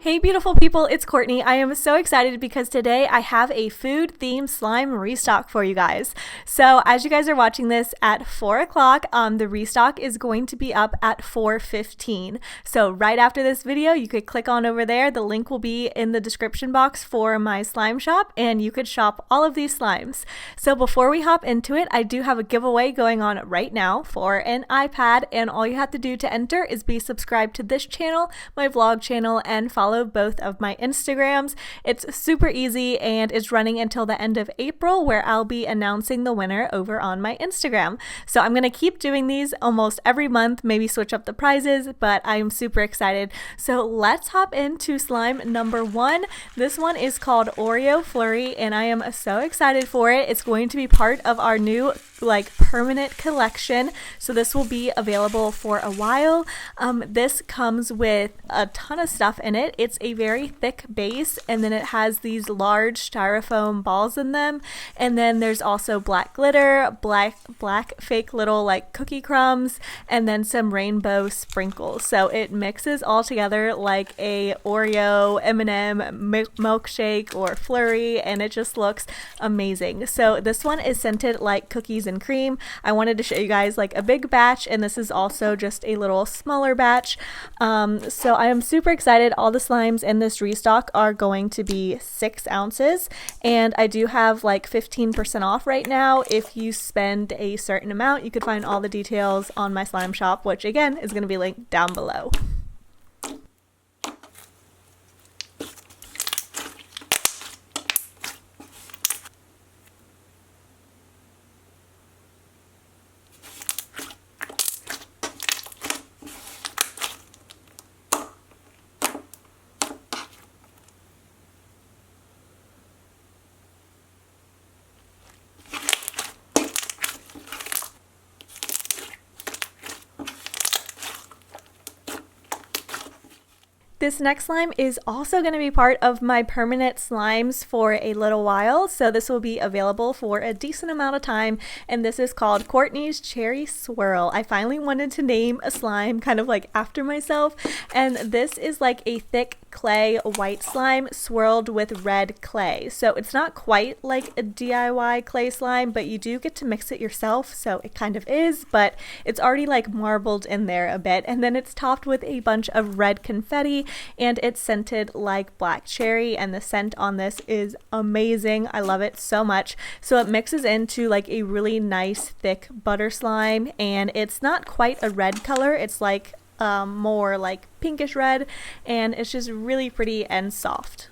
Hey beautiful people, it's Courtney. I am so excited because today I have a food themed slime restock for you guys. So as you guys are watching this at 4 o'clock, the restock is going to be up at 4:15. So right after this video, you could click on over there. The link will be in the description box for my slime shop and you could shop all of these slimes. So before we hop into it, I do have a giveaway going on right now for an iPad, and all you have to do to enter is be subscribed to this channel, my vlog channel, and follow both of my Instagrams. It's super easy and it's running until the end of April, where I'll be announcing the winner over on my Instagram. So I'm going to keep doing these almost every month, maybe switch up the prizes, but I'm super excited. So let's hop into slime number 1. This one is called Oreo Flurry and I am so excited for it. It's going to be part of our new permanent collection, so this will be available for a while. This comes with a ton of stuff in it. It's a very thick base, and then it has these large styrofoam balls in them, and then there's also black glitter, black fake little cookie crumbs, and then some rainbow sprinkles. So it mixes all together like a Oreo M&M milkshake or flurry, and it just looks amazing. So this one is scented like cookies and cream. I wanted to show you guys a big batch, and this is also just a little smaller batch. So I am super excited. All the slimes in this restock are going to be 6 ounces, and I do have 15% off right now. If you spend a certain amount, you could find all the details on my slime shop, which again is going to be linked down below. This next slime is also going to be part of my permanent slimes for a little while, so this will be available for a decent amount of time, and this is called Courtney's Cherry Swirl. I finally wanted to name a slime kind of after myself, and this is a thick clay white slime swirled with red clay. So it's not quite like a DIY clay slime, but you do get to mix it yourself, so it kind of is, but it's already marbled in there a bit, and then it's topped with a bunch of red confetti, and it's scented like black cherry, and the scent on this is amazing. I love it so much. So it mixes into a really nice thick butter slime, and it's not quite a red color. It's more pinkish red, and it's just really pretty and soft.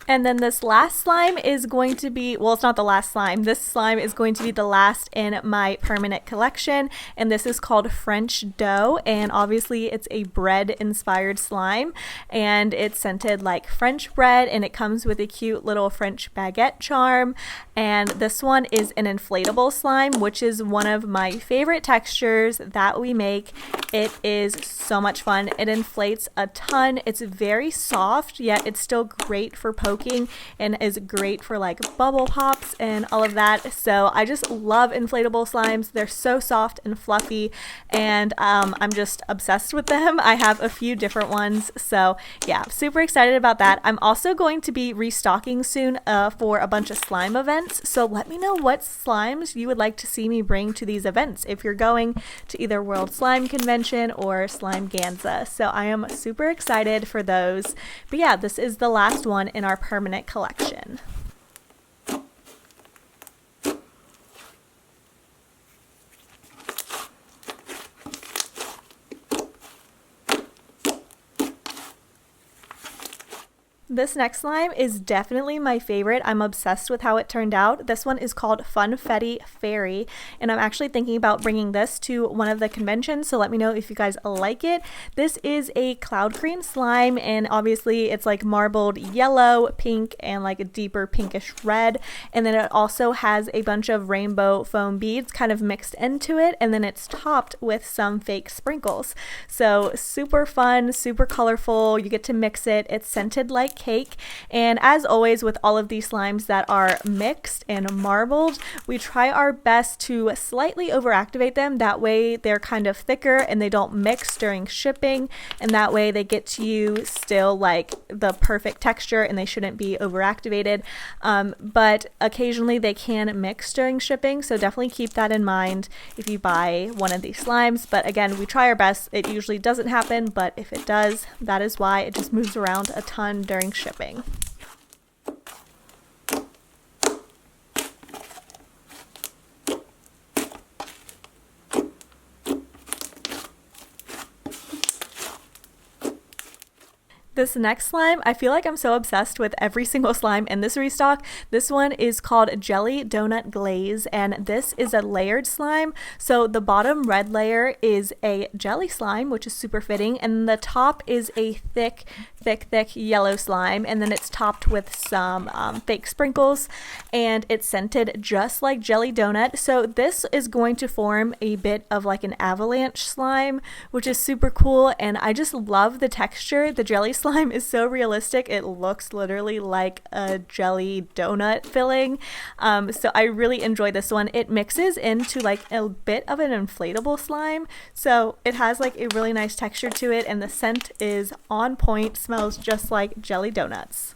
And then this last slime is going to be, well, it's not the last slime. This slime is going to be the last in my permanent collection, and this is called French Dough, and obviously it's a bread-inspired slime, and it's scented like French bread, and it comes with a cute little French baguette charm. And this one is an inflatable slime, which is one of my favorite textures that we make. It is so much fun. It inflates a ton. It's very soft, yet it's still great for poking, and is great for bubble pops and all of that. So I just love inflatable slimes. They're so soft and fluffy, and I'm just obsessed with them. I have a few different ones, so yeah, super excited about that. I'm also going to be restocking soon for a bunch of slime events, so let me know what slimes you would like to see me bring to these events if you're going to either World Slime Convention or Slime Ganza. So I am super excited for those. But yeah, this is the last one in our permanent collection. This next slime is definitely my favorite. I'm obsessed with how it turned out. This one is called Funfetti Fairy, and I'm actually thinking about bringing this to one of the conventions, so let me know if you guys like it. This is a cloud cream slime, and obviously it's like marbled yellow, pink, and like a deeper pinkish red, and then it also has a bunch of rainbow foam beads kind of mixed into it, and then it's topped with some fake sprinkles. So super fun, super colorful. You get to mix it. It's scented like cake, and as always with all of these slimes that are mixed and marbled, we try our best to slightly overactivate them. That way they're kind of thicker and they don't mix during shipping, and that way they get to you still like the perfect texture and they shouldn't be overactivated. But occasionally they can mix during shipping, so definitely keep that in mind if you buy one of these slimes. But again, we try our best. It usually doesn't happen, but if it does, that is why. It just moves around a ton during shipping. This next slime, I feel like I'm so obsessed with every single slime in this restock. This one is called Jelly Donut Glaze, and this is a layered slime. So the bottom red layer is a jelly slime, which is super fitting, and the top is a thick yellow slime, and then it's topped with some fake sprinkles, and it's scented just like jelly donut. So this is going to form a bit of like an avalanche slime, which is super cool, and I just love the texture. The jelly slime is so realistic. It looks literally like a jelly donut filling. So I really enjoy this one. It mixes into like a bit of an inflatable slime, so it has like a really nice texture to it, and the scent is on point. Smells just like jelly donuts.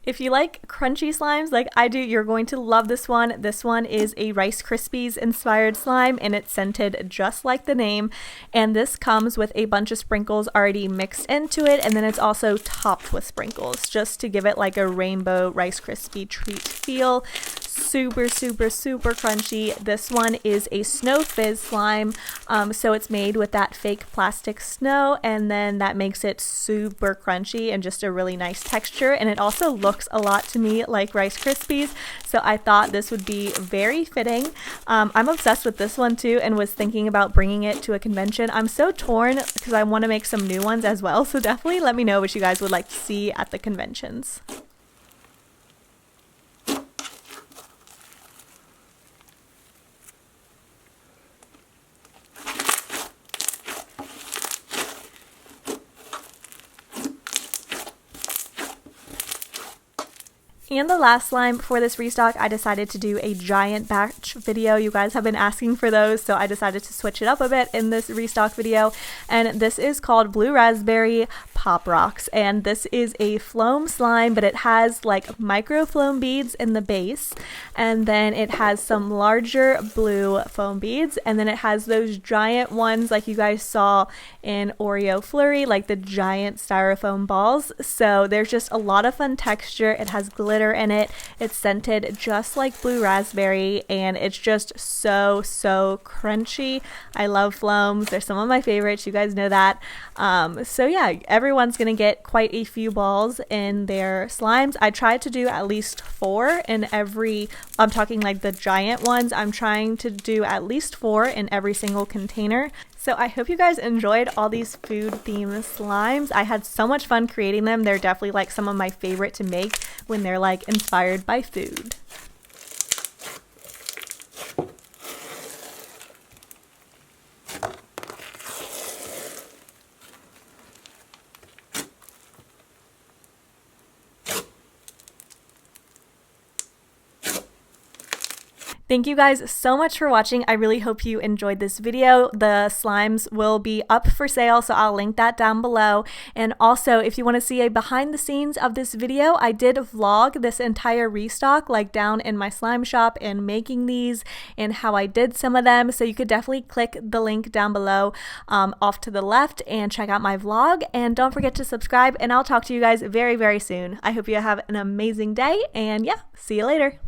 If you like crunchy slimes like I do, you're going to love this one. This one is a Rice Krispies inspired slime, and it's scented just like the name. And this comes with a bunch of sprinkles already mixed into it, and then it's also topped with sprinkles just to give it like a rainbow Rice Krispie treat feel. Super crunchy. This one is a snow fizz slime, so it's made with that fake plastic snow, and then that makes it super crunchy and just a really nice texture. And it also looks a lot to me like Rice Krispies, so I thought this would be very fitting. I'm obsessed with this one too, and was thinking about bringing it to a convention. I'm so torn because I want to make some new ones as well, so definitely let me know what you guys would like to see at the conventions. And the last slime for this restock, I decided to do a giant batch video. You guys have been asking for those, so I decided to switch it up a bit in this restock video. And this is called Blue Raspberry Pop Rocks. And this is a foam slime, but it has like micro foam beads in the base. And then it has some larger blue foam beads. And then it has those giant ones like you guys saw in Oreo Flurry, like the giant styrofoam balls. So there's just a lot of fun texture. It has glitter in it. It's scented just like blue raspberry, and it's just so crunchy. I love floams. They're some of my favorites. You guys know that. So yeah, everyone's gonna get quite a few balls in their slimes. I tried to do at least 4 in every, I'm talking like the giant ones. I'm trying to do at least 4 in every single container. So I hope you guys enjoyed all these food themed slimes. I had so much fun creating them. They're definitely like some of my favorite to make when they're like inspired by food. Thank you guys so much for watching. I really hope you enjoyed this video. The slimes will be up for sale, so I'll link that down below. And also, if you want to see a behind the scenes of this video, I did vlog this entire restock, like down in my slime shop and making these and how I did some of them. So you could definitely click the link down below off to the left and check out my vlog. And don't forget to subscribe, and I'll talk to you guys very, very soon. I hope you have an amazing day, and yeah, see you later.